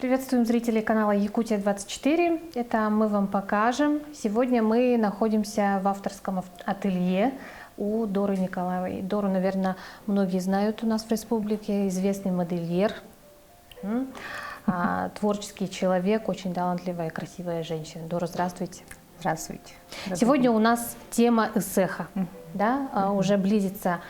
Приветствуем зрителей канала Якутия-24. Это мы вам покажем. Сегодня мы находимся в авторском ателье у Доры Николаевой. Дору, наверное, многие знают у нас в республике. Известный модельер, творческий человек, очень талантливая и красивая женщина. Дора, здравствуйте. Здравствуйте. Сегодня у нас тема эсэха. Да? Уже близится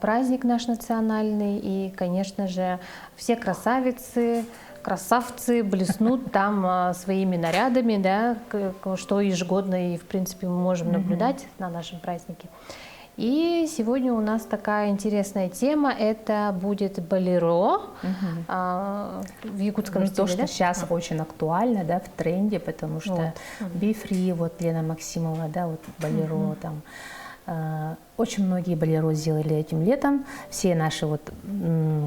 праздник наш национальный, и, конечно же, все красавицы, красавцы блеснут там своими нарядами, да, что ежегодно и, в принципе, мы можем наблюдать на нашем празднике. И сегодня у нас такая интересная тема, это будет болеро в якутском стиле. То, что сейчас очень актуально, да, в тренде, потому что Be Free, вот Лена Максимова, да, вот болеро там. Очень многие болеро сделали этим летом. Все наши, вот,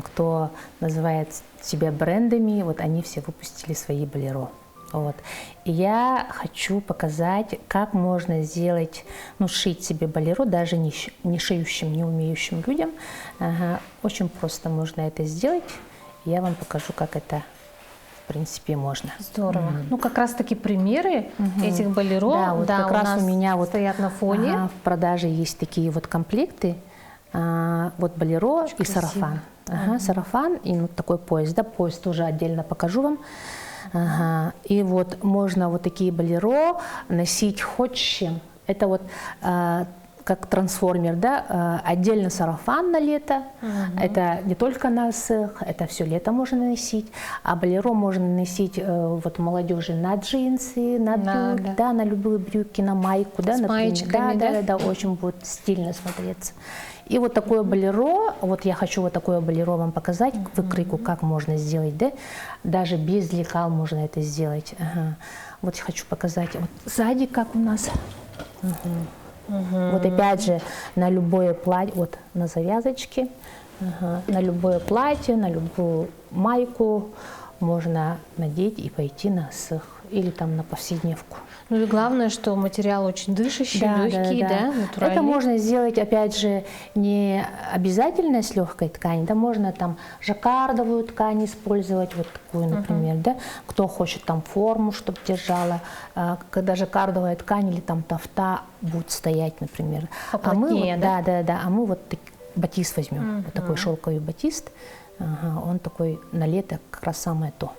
кто называет себя брендами, вот они все выпустили свои болеро. Вот. И я хочу показать, как можно сделать, ну, шить себе болеро, даже не шиющим, не умеющим людям. Очень просто можно это сделать. Я вам покажу, как это в принципе можно. Здорово. Ну, как раз таки примеры этих болеро, да, вот как раз у меня вот стоят на фоне. В продаже есть такие вот комплекты, вот болеро очень и красиво. Сарафан. Сарафан и вот такой пояс, да, пояс тоже отдельно покажу вам. И вот можно вот такие болеро носить хоть с чем. Это вот как трансформер, да, отдельно сарафан на лето, это не только на эсэх, это все лето можно носить, а болеро можно носить вот молодежи на джинсы, на брюки, да, на любые брюки, на майку, да, с маечками, да, очень будет стильно смотреться. И вот такое болеро, вот я хочу вот такое болеро вам показать, выкройку, как можно сделать, да, даже без лекал можно это сделать. Вот хочу показать, вот сзади как у нас. Вот опять же на любое платье, вот на завязочке, на любое платье, на любую майку можно надеть и пойти на эсэх или там на повседневку. Ну и главное, что материал очень дышащий, легкий, да, натуральный. Это можно сделать, опять же, не обязательно с легкой ткани, да, можно там жаккардовую ткань использовать, вот такую, например, да, кто хочет там форму, чтобы держала, когда жаккардовая ткань или там тафта будет стоять, например. Поплотнее, а мы вот батист возьмем, вот такой шелковый батист, он такой на лето как раз самое то.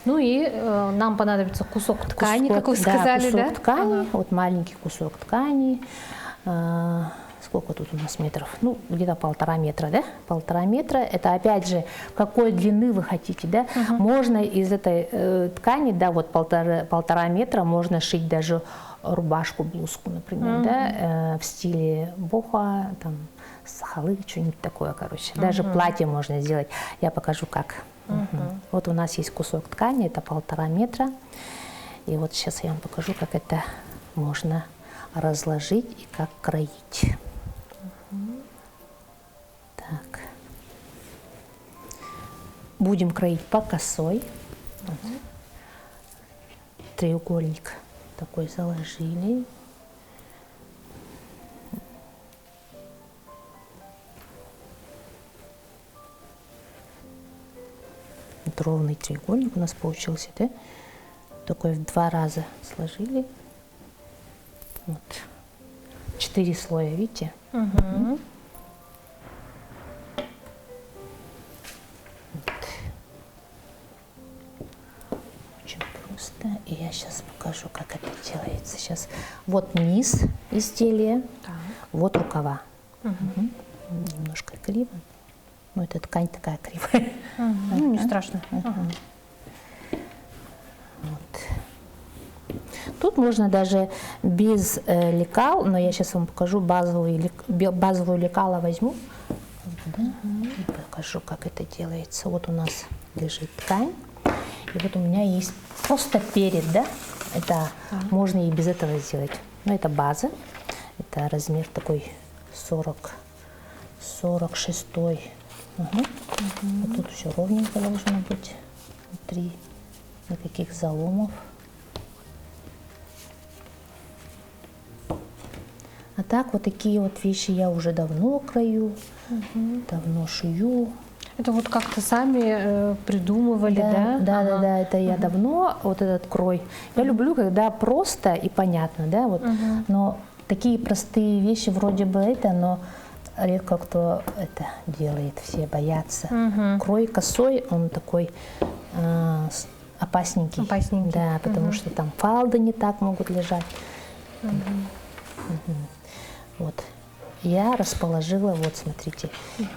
Ну и нам понадобится кусок ткани, как вы сказали, да? Кусок ткани, вот маленький кусок ткани. Сколько тут у нас метров? Ну, где-то 1,5 метра, да? 1,5 метра. Это опять же, какой длины вы хотите, да? Можно из этой ткани, да, вот 1,5 метра, можно шить даже рубашку, блузку, например, да, в стиле бохо, там, сахалы, что-нибудь такое, короче. Даже платье можно сделать. Я покажу, как. Вот у нас есть кусок ткани, это 1,5 метра. И вот сейчас я вам покажу, как это можно разложить и как кроить. Так. Будем кроить по косой. Треугольник такой заложили. Вот ровный треугольник у нас получился, да? Такой в 2 раза сложили. Вот. 4 слоя, видите? Вот. Очень просто. И я сейчас покажу, как это делается. Сейчас вот низ изделия, вот рукава. Немножко криво. Ну, эта ткань такая кривая. Ну, не страшно. Вот. Тут можно даже без лекал, но я сейчас вам покажу базовую лекало возьму. И покажу, как это делается. Вот у нас лежит ткань. И вот у меня есть просто перед, да? Это можно и без этого сделать. Но это база. Это размер такой 46. Вот тут все ровненько должно быть внутри, никаких заломов. А так вот такие вот вещи я уже давно крою, давно шью. Это вот как-то сами придумывали, да? Да, это я давно, вот этот крой. Я люблю, когда просто и понятно, да, вот. Но такие простые вещи вроде бы это, но редко кто это делает, все боятся. Крой косой, он такой опасненький. Опасненький. Да, потому что там фалды не так могут лежать. Вот. Я расположила, вот смотрите,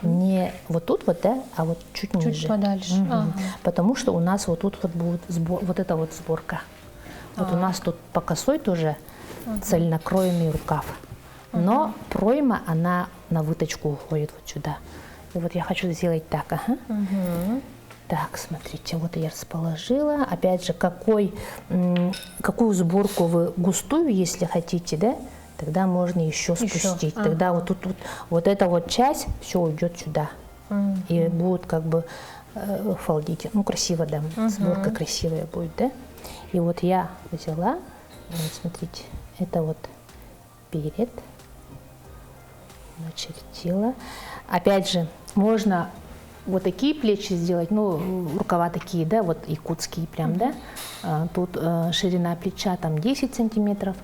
не вот тут вот, да, а вот чуть ниже. Чуть подальше. Ага. Потому что у нас вот тут вот будет вот эта вот сборка. Вот у нас тут по косой тоже цельнокроенный рукав. Но пройма, она на выточку уходит вот сюда. И вот я хочу сделать так. Ага. Так, смотрите, вот я расположила. Опять же, какую сборку вы густую, если хотите, да, тогда можно еще спустить. Тогда вот тут вот эта вот часть все уйдет сюда. И будет как бы фалдить. Ну, красиво, да. Сборка красивая будет, да. И вот я взяла, вот смотрите, это вот перед, начертила. Опять же, можно вот такие плечи сделать, ну, рукава такие, да, вот якутские прям, да. Тут ширина плеча там 10 сантиметров.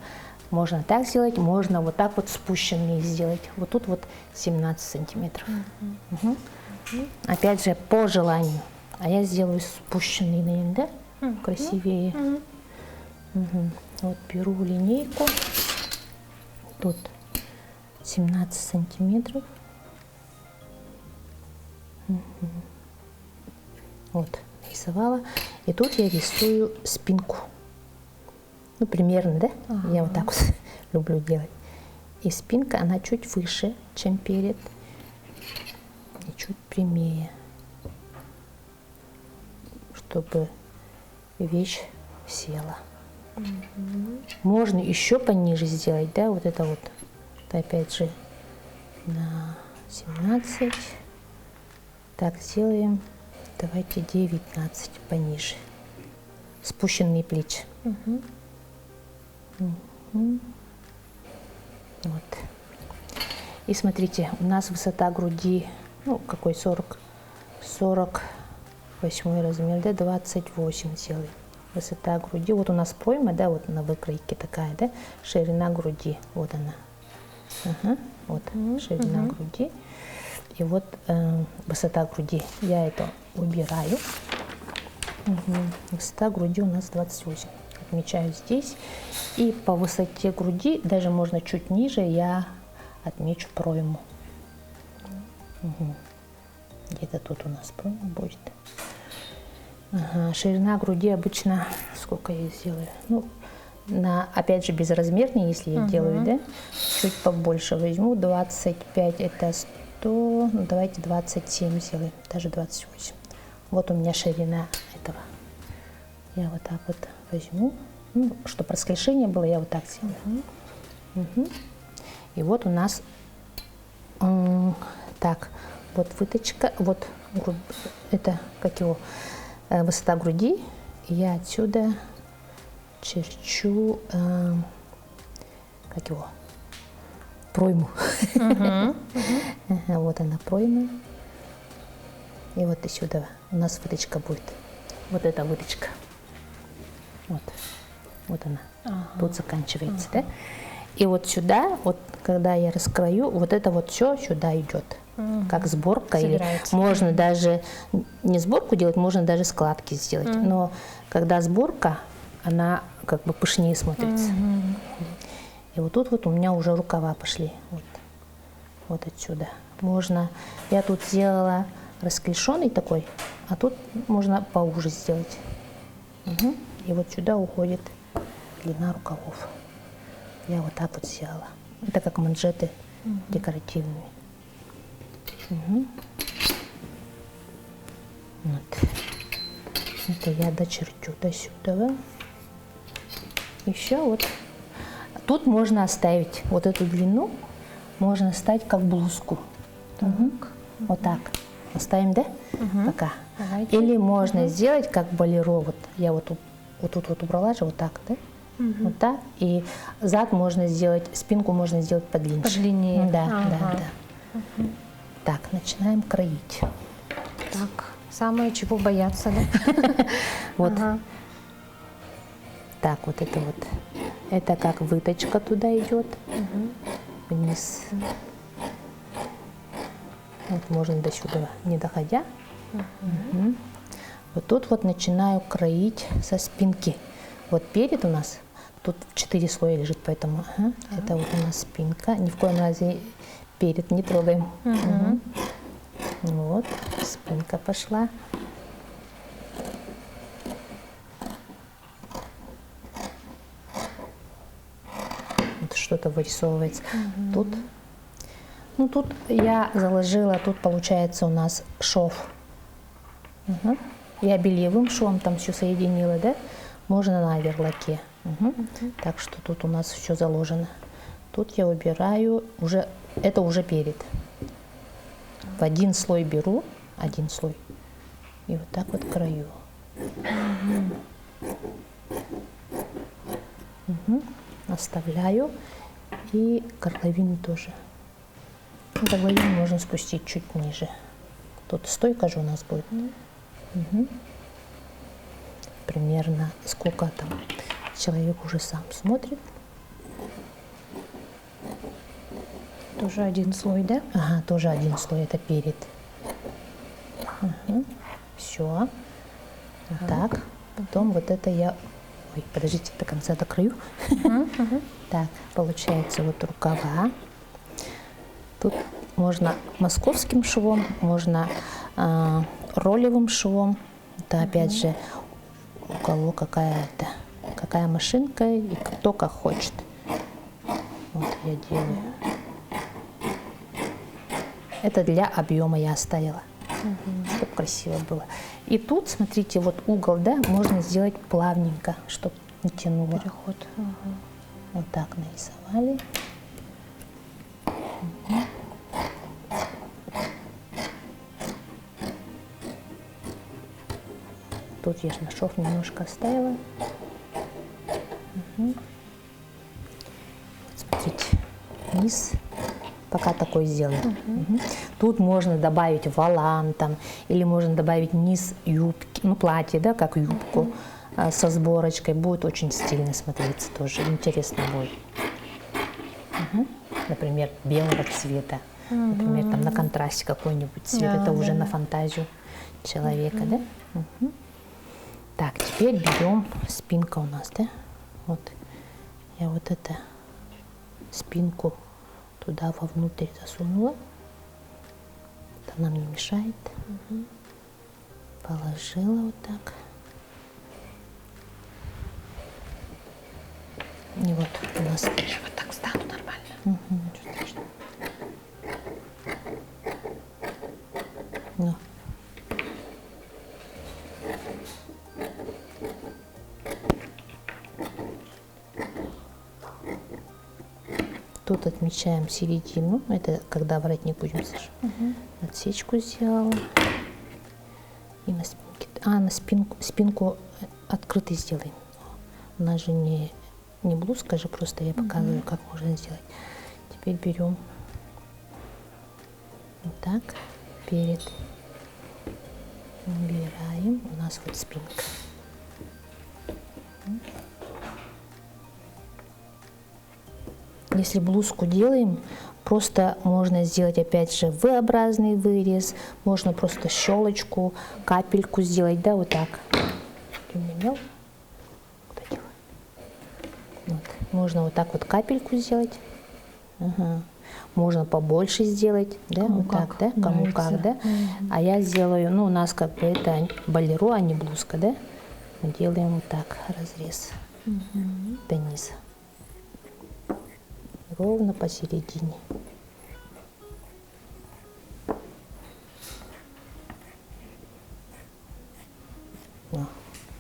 Можно так сделать, можно вот так вот спущенные сделать. Вот тут вот 17 сантиметров. Опять же, по желанию. А я сделаю спущенные, наверное, да? Красивее. Вот беру линейку. Тут 17 сантиметров. Вот, рисовала. И тут я рисую спинку. Ну, примерно, да? Я вот так вот люблю делать. И спинка, она чуть выше, чем перед. И чуть прямее. Чтобы вещь села. Можно еще пониже сделать, да? Вот это вот. Это опять же на 17. Так, сделаем. Давайте 19 пониже. Спущенные плечи. Вот. И смотрите, у нас высота груди, ну, какой 48 размер, да, 28 сделаем. Высота груди, вот у нас пройма, да, вот на выкройке такая, да, ширина груди, вот она. Вот ширина груди. И вот высота груди, я это убираю. Высота груди у нас 28. Отмечаю здесь. И по высоте груди, даже можно чуть ниже, я отмечу пройму. Где-то тут у нас пройма будет. Ширина груди обычно, сколько я сделаю? Ну, опять же, безразмернее, если я делаю, да? Чуть побольше возьму, 25, это 100, ну, давайте 27 сделаем, даже 28. Вот у меня ширина этого. Я вот так вот возьму, ну, чтобы расклешение было, я вот так сделаю. И вот у нас, так, вот выточка, вот это, как его, высота груди. Я отсюда черчу, как его, пройму. Вот она пройма. И вот отсюда у нас выточка будет. Вот эта выточка. Вот она. Тут заканчивается, да? И вот сюда, вот когда я раскрою, вот это вот все сюда идет. Как сборка. Или можно даже не сборку делать, можно даже складки сделать. Но когда сборка, она как бы пышнее смотрится. И вот тут вот у меня уже рукава пошли. Вот отсюда. Можно, я тут сделала расклешенный такой, а тут можно поуже сделать. И вот сюда уходит длина рукавов. Я вот так вот сделала. Это как манжеты декоративные. Вот. Это я дочертю до сюда. Еще вот. Тут можно оставить вот эту длину, можно оставить как блузку. Вот так. Оставим, да? Пока. Давайте. Или можно сделать как болеро. Вот я вот тут вот убрала же, вот так, да? Вот так. И зад можно сделать, спинку можно сделать подлиннее. Подлиннее. Да. Так, начинаем кроить. Так, самое чего бояться, да? Вот. Ага. Так, вот это вот. Это как выточка туда идет. Вниз. Вот можно до сюда, не доходя. Мгм. Вот тут вот начинаю кроить со спинки. Вот перед у нас, тут 4 слоя лежит, поэтому это вот у нас спинка. Ни в коем разе перед не трогаем. Мгм. Вот, спинка пошла. Вот что-то вырисовывается. Тут, ну тут я заложила, тут получается у нас шов. Я бельевым швом там все соединила, да? Можно на оверлоке. Так что тут у нас все заложено. Тут я убираю, уже, это уже перед. В один слой беру, один слой, и вот так вот крою. Оставляю. И горловину тоже. Горловину можно спустить чуть ниже. Тут стойка же у нас будет. Примерно сколько там человек уже сам смотрит. Тоже один слой, да? Ага, тоже один слой, это перед. Все. Вот так. Потом вот это я... Ой, подождите, до конца докрою. Так, получается вот рукава. Тут можно московским швом, можно ролевым швом. Это опять же у кого какая машинка и кто как хочет. Вот я делаю. Это для объема я оставила, чтобы красиво было. И тут, смотрите, вот угол, да, можно сделать плавненько, чтобы не тянуло. Переход. Вот так нарисовали. Тут я же на шов немножко оставила. Вот смотрите, низ пока такой сделаем. Тут можно добавить волан там, или можно добавить низ юбки, ну платье, да, как юбку со сборочкой. Будет очень стильно смотреться тоже, интересно будет. Например, белого цвета, например, там на контрасте какой-нибудь цвет, Да, это уже да. на фантазию человека, да? Так, теперь берем спинка у нас, да? Вот я вот это спинку туда вовнутрь засунула. Это нам не мешает. Положила вот так. И вот у нас... Я вот так стану нормально. Ничего страшного. Ну. Тут отмечаем середину. Это когда воротник будем сажать. Отсечку сделала. И на спинке. На спинку открытой сделаем. У нас же не блузка же, просто я показываю, как можно сделать. Теперь берем вот так перед. Убираем. У нас вот спинка. Если блузку делаем, просто можно сделать опять же V-образный вырез, можно просто щелочку, капельку сделать, да, вот так. Ты у меня мел? Куда делаю? Вот. Можно вот так вот капельку сделать. Можно побольше сделать, да, Кому вот так, как да, кому нравится. как, да. А я сделаю, ну, у нас как бы это болеро, а не блузка, да. Мы делаем вот так разрез до низа. Ровно посередине.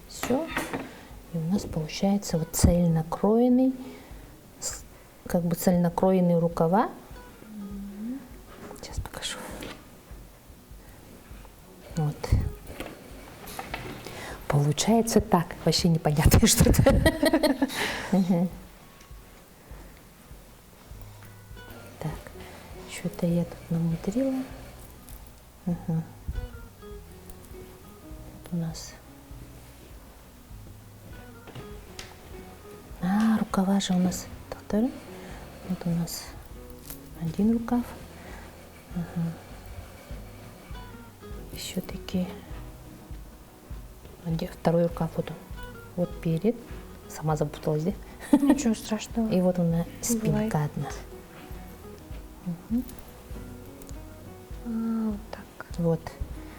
Все. И у нас получается вот цельнокроенный, как бы цельнокроенные рукава. Сейчас покажу. Вот. Получается так. Вообще непонятно что-то. Так, что-то я тут намудрила. у нас. Рукава же у нас. Вот у нас один рукав. Еще такие. Второй рукав вот он. Вот перед. Сама запуталась, да? Ничего страшного. И вот она спинка одна. Вот так. Вот.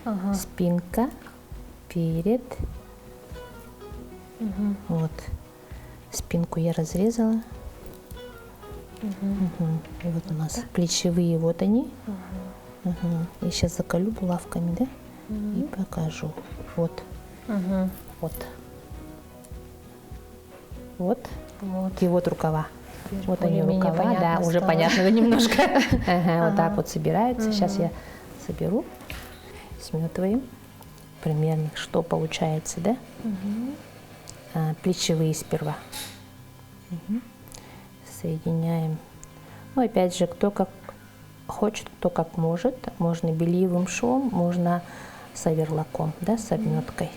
Ага. Спинка, перед. Вот. Спинку я разрезала. И вот у нас плечевые, вот они. Я сейчас заколю булавками, да? И покажу. Вот. Вот. Вот. И вот рукава. Теперь Вот они более-менее рукава, да, понятно уже стало. понятно немножко. Вот так вот собираются. Сейчас я соберу, сметываем. Примерно, что получается, да? Плечевые сперва. Соединяем. Ну, опять же, кто как хочет, кто как может. Можно бельевым швом, можно с оверлоком, да, с обметкой.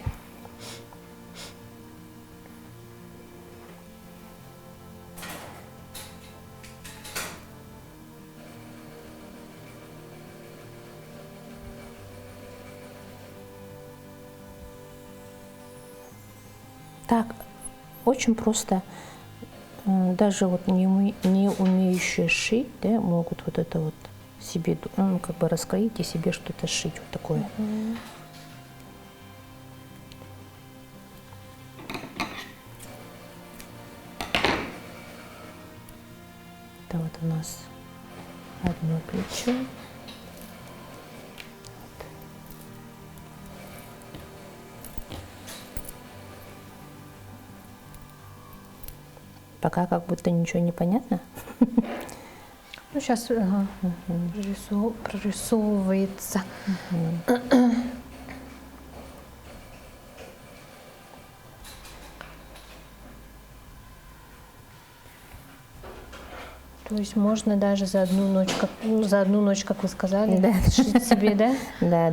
Так, очень просто. Даже вот не умеющие шить, да, могут вот это вот себе, ну, как бы раскроить и себе что-то шить вот такое. Это вот у нас одно плечо. Пока как будто ничего не понятно. Ну, сейчас прорисовывается. То есть можно даже за одну ночь, как вы сказали, Да. шить себе, да? Да.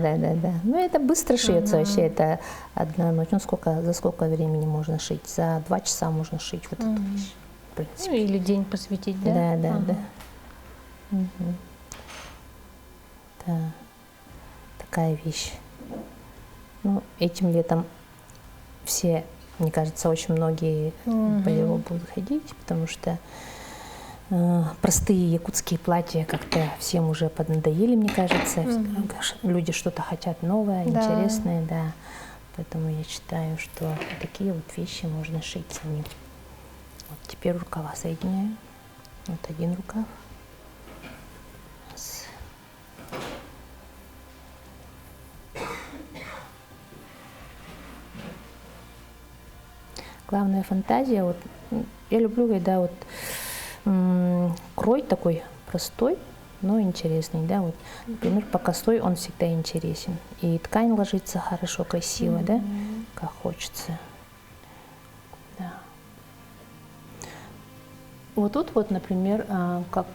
Ну, это быстро шьется вообще, это одна ночь. Ну, за сколько времени можно шить? За 2 часа можно шить вот эту вещь, в принципе. Ну, или день посвятить, да? Да. Да. Такая вещь. Ну, этим летом все, мне кажется, очень многие по его будут ходить, потому что простые якутские платья как-то всем уже поднадоели, мне кажется. Люди что-то хотят новое, интересное, да. Поэтому я считаю, что такие вот вещи можно шить самим. Вот теперь рукава соединяю. Вот один рукав. Раз. Главная фантазия, вот я люблю, когда вот крой такой простой, но интересный, да, вот, например, по косой он всегда интересен, и ткань ложится хорошо, красиво, да, как хочется, да. Вот тут вот, например, как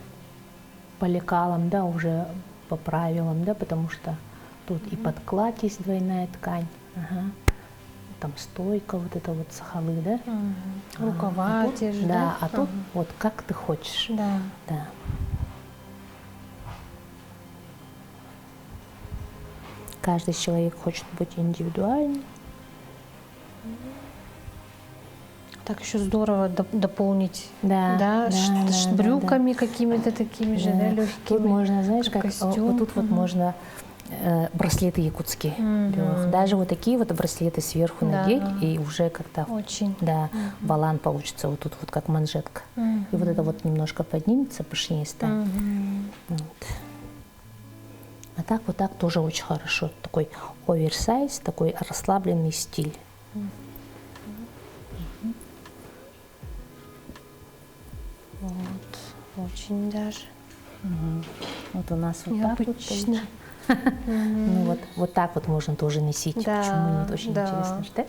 по лекалам, да, уже по правилам, да, потому что тут и подклад есть двойная ткань, там стойка вот это вот сахалы, да? Рукава тут, те же, да? да? А тут вот как ты хочешь. Да. Да. Каждый человек хочет быть индивидуальным. Так еще здорово дополнить, Да, брюками какими-то такими же, да, легкими. Тут можно, знаешь, как костюм. вот тут вот можно браслеты якутские. Даже вот такие вот браслеты сверху надеть, и уже как-то балан получится вот тут вот как манжетка. И вот это вот немножко поднимется, пышнее станет. Вот. А так вот так тоже очень хорошо. Такой оверсайз, такой расслабленный стиль. Вот, очень даже. Вот у нас вот необычно. Так вот ну вот так вот можно тоже носить. Почему нет? Очень интересно, что?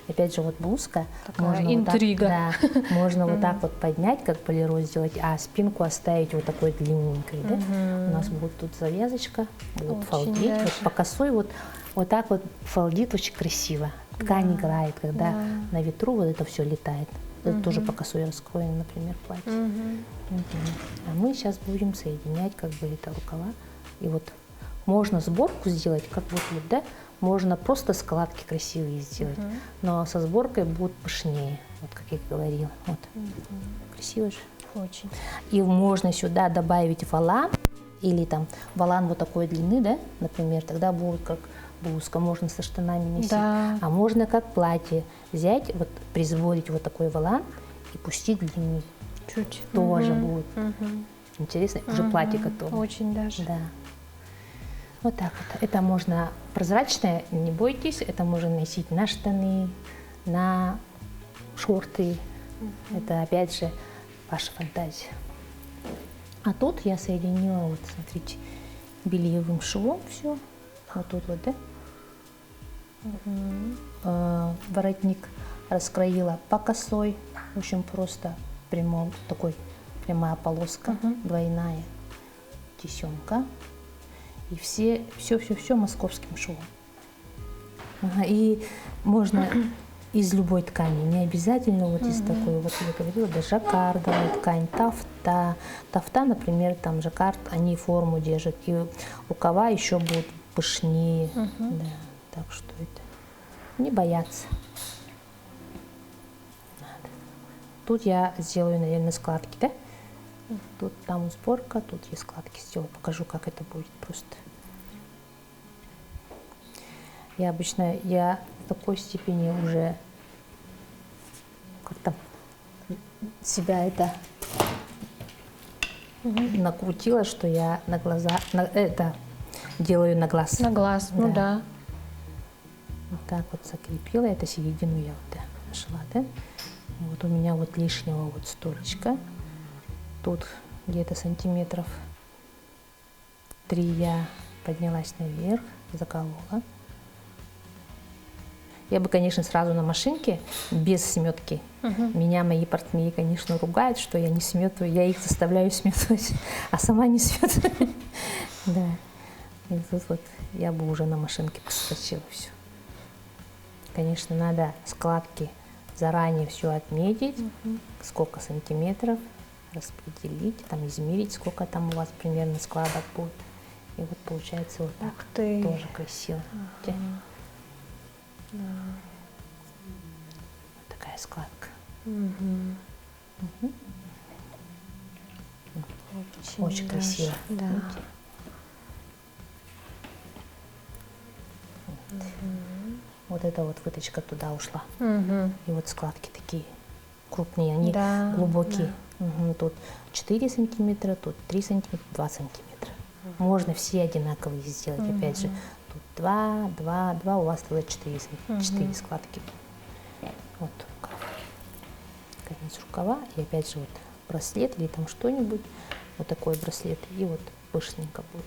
Опять же, вот блузка. Такая интрига. Вот так, можно вот так вот поднять, как полиро сделать, а спинку оставить вот такой длинненькой. Да? У нас будет тут завязочка, будет фалдеть. Вот по косой вот Вот так вот фалдит очень красиво. Ткань играет, когда на ветру вот это все летает. Это тоже по косой раскроено, например, платье. А мы сейчас будем соединять как бы это рукава. И вот можно сборку сделать, как вот, да, можно просто складки красивые сделать, но со сборкой будет пышнее, вот как я говорила. Вот. Красиво же. Очень. И можно сюда добавить волан, или там волан вот такой длины, да, например, тогда будет как блузка, можно со штанами носить. Да. А можно как платье взять, вот призволить вот такой волан и пустить длину. Чуть. Тоже будет интересно, уже платье готово. Очень даже. Да. Вот так вот. Это можно прозрачное, не бойтесь, это можно носить на штаны, на шорты. Это опять же ваша фантазия. А тут я соединила, вот смотрите, бельевым швом все. Вот тут вот, да? Воротник раскроила по косой, очень просто, прямой, такой прямая полоска, двойная тесемка. И все московским швом. И можно из любой ткани, не обязательно вот из такой, вот я говорила, да, жаккардовая ткань, тафта. Тафта, например, там жаккард, они форму держат, и рукава еще будут пышнее. Да, так что это не бояться. Надо. Тут я сделаю, наверное, складки, да? Тут там сборка, тут я складки сделаю, покажу, как это будет просто. Я обычно, в такой степени уже как-то себя это накрутила, что я на глаза, это делаю на глаз. На глаз, ну да. Вот так вот закрепила, это середину я вот нашла, да? Вот у меня вот лишнего вот столечка. Тут где-то сантиметров 3 я поднялась наверх, заколола. Я бы, конечно, сразу на машинке, без сметки. Меня мои партнеры, конечно, ругают, что я не сметаю. Я их заставляю сметывать, а сама не сметаю. Да. И тут вот я бы уже на машинке поскочила все. Конечно, надо складки заранее все отметить, сколько сантиметров, распределить, там измерить, сколько там у вас примерно складок будет. И вот получается вот так. Ух ты. Тоже красиво. Вот такая складка. Очень красиво. Да. Вот эта вот выточка туда ушла. И вот складки такие крупные, они Да, глубокие. Тут 4 сантиметра, тут 3 сантиметра, 2 сантиметра. Можно все одинаковые сделать. Опять же, тут 2, 2, 2, у вас тогда 4 складки. Вот рукав. Конец рукава. И опять же вот браслет или там что-нибудь. Вот такой браслет. И вот пышненько будет.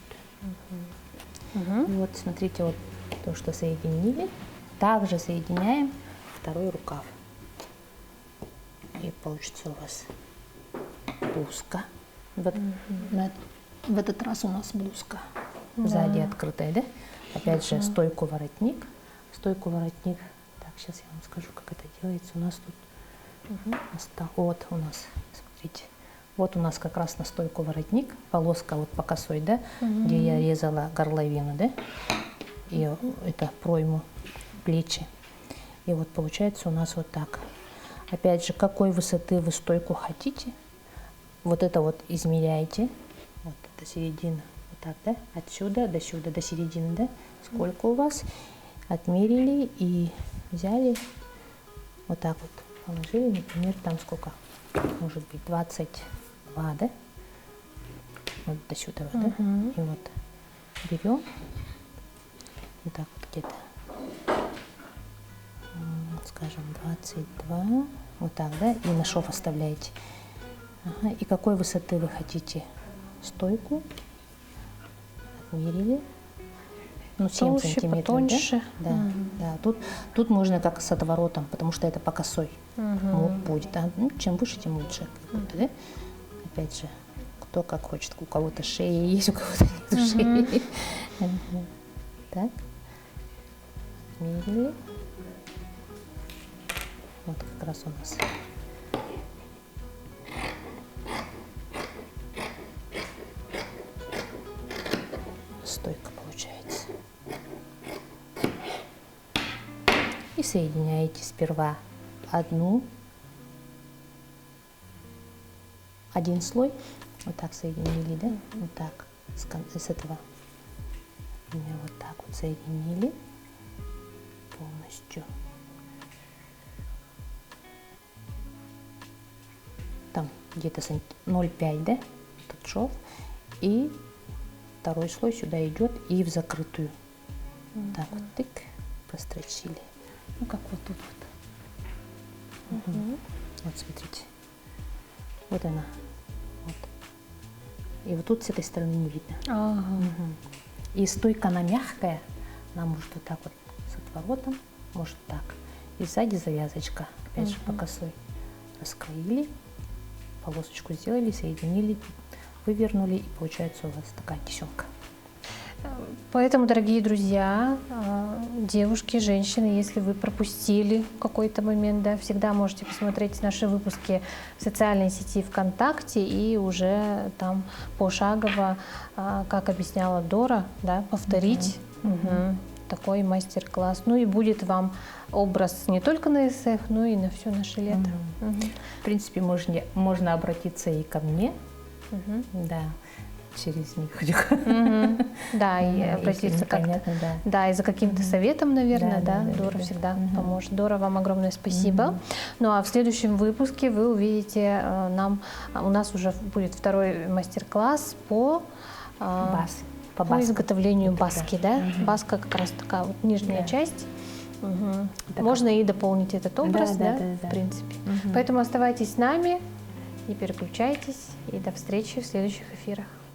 И вот смотрите, вот то, что соединили. Также соединяем второй рукав. И получится у вас блузка. В этот раз у нас блузка. Сзади открытая, да? Опять же, стойку воротник. Стойку воротник. Так, сейчас я вам скажу, как это делается. У нас тут вот у нас, смотрите. Вот у нас как раз на стойку воротник. Полоска вот по косой, да? Где я резала горловину, да? И это пройму плечи. И вот получается у нас вот так. Опять же, какой высоты вы стойку хотите, вот это вот измеряете. Вот это середина. Вот так, да? Отсюда до сюда, до середины, да? Сколько у вас? Отмерили и взяли. Вот так вот положили, например, там сколько? Может быть, 22, да? Вот до сюда, да? И вот берем. Вот так вот где-то. Скажем, 22, вот так, да, и на шов оставляете. И какой высоты вы хотите стойку? Отмерили. Ну, 7 Толще, сантиметров, потоньше. да? Да. Тут можно как с отворотом, потому что это по косой будет. Ну, чем выше, тем лучше. Да? Опять же, кто как хочет. У кого-то шея есть, у кого-то нет шеи. Так. измерили. Вот как раз у нас стойка получается. И соединяете сперва один слой, вот так соединили, да, вот так, с этого у меня вот так вот соединили полностью. Там где-то 0,5, да, этот шов, и второй слой сюда идет и в закрытую. Так вот, тык, прострочили. Ну, как вот тут вот. Вот, смотрите. Вот она. Вот. И вот тут с этой стороны не видно. И стойка она мягкая. Она может вот так вот с отворотом, может так. И сзади завязочка. Опять же по косой. Раскроили, полосочку сделали, соединили, вывернули, и получается у вас такая тесемка. Поэтому, дорогие друзья, девушки, женщины, если вы пропустили какой-то момент, да, всегда можете посмотреть наши выпуски в социальной сети ВКонтакте и уже там пошагово, как объясняла Дора, да, повторить такой мастер-класс. Ну и будет вам образ не только на эсэх, но и на все наше лето. В принципе, можно обратиться и ко мне, да, через них. Да, и обратиться как-то. Да, и за каким-то советом, наверное, да, Дора всегда поможет. Дора, вам огромное спасибо. Ну а в следующем выпуске вы увидите, у нас уже будет второй мастер-класс по изготовлению баски, да? Баска как раз такая вот нижняя часть. Можно и дополнить этот образ, да, в принципе. Поэтому оставайтесь с нами, не переключайтесь, и до встречи в следующих эфирах.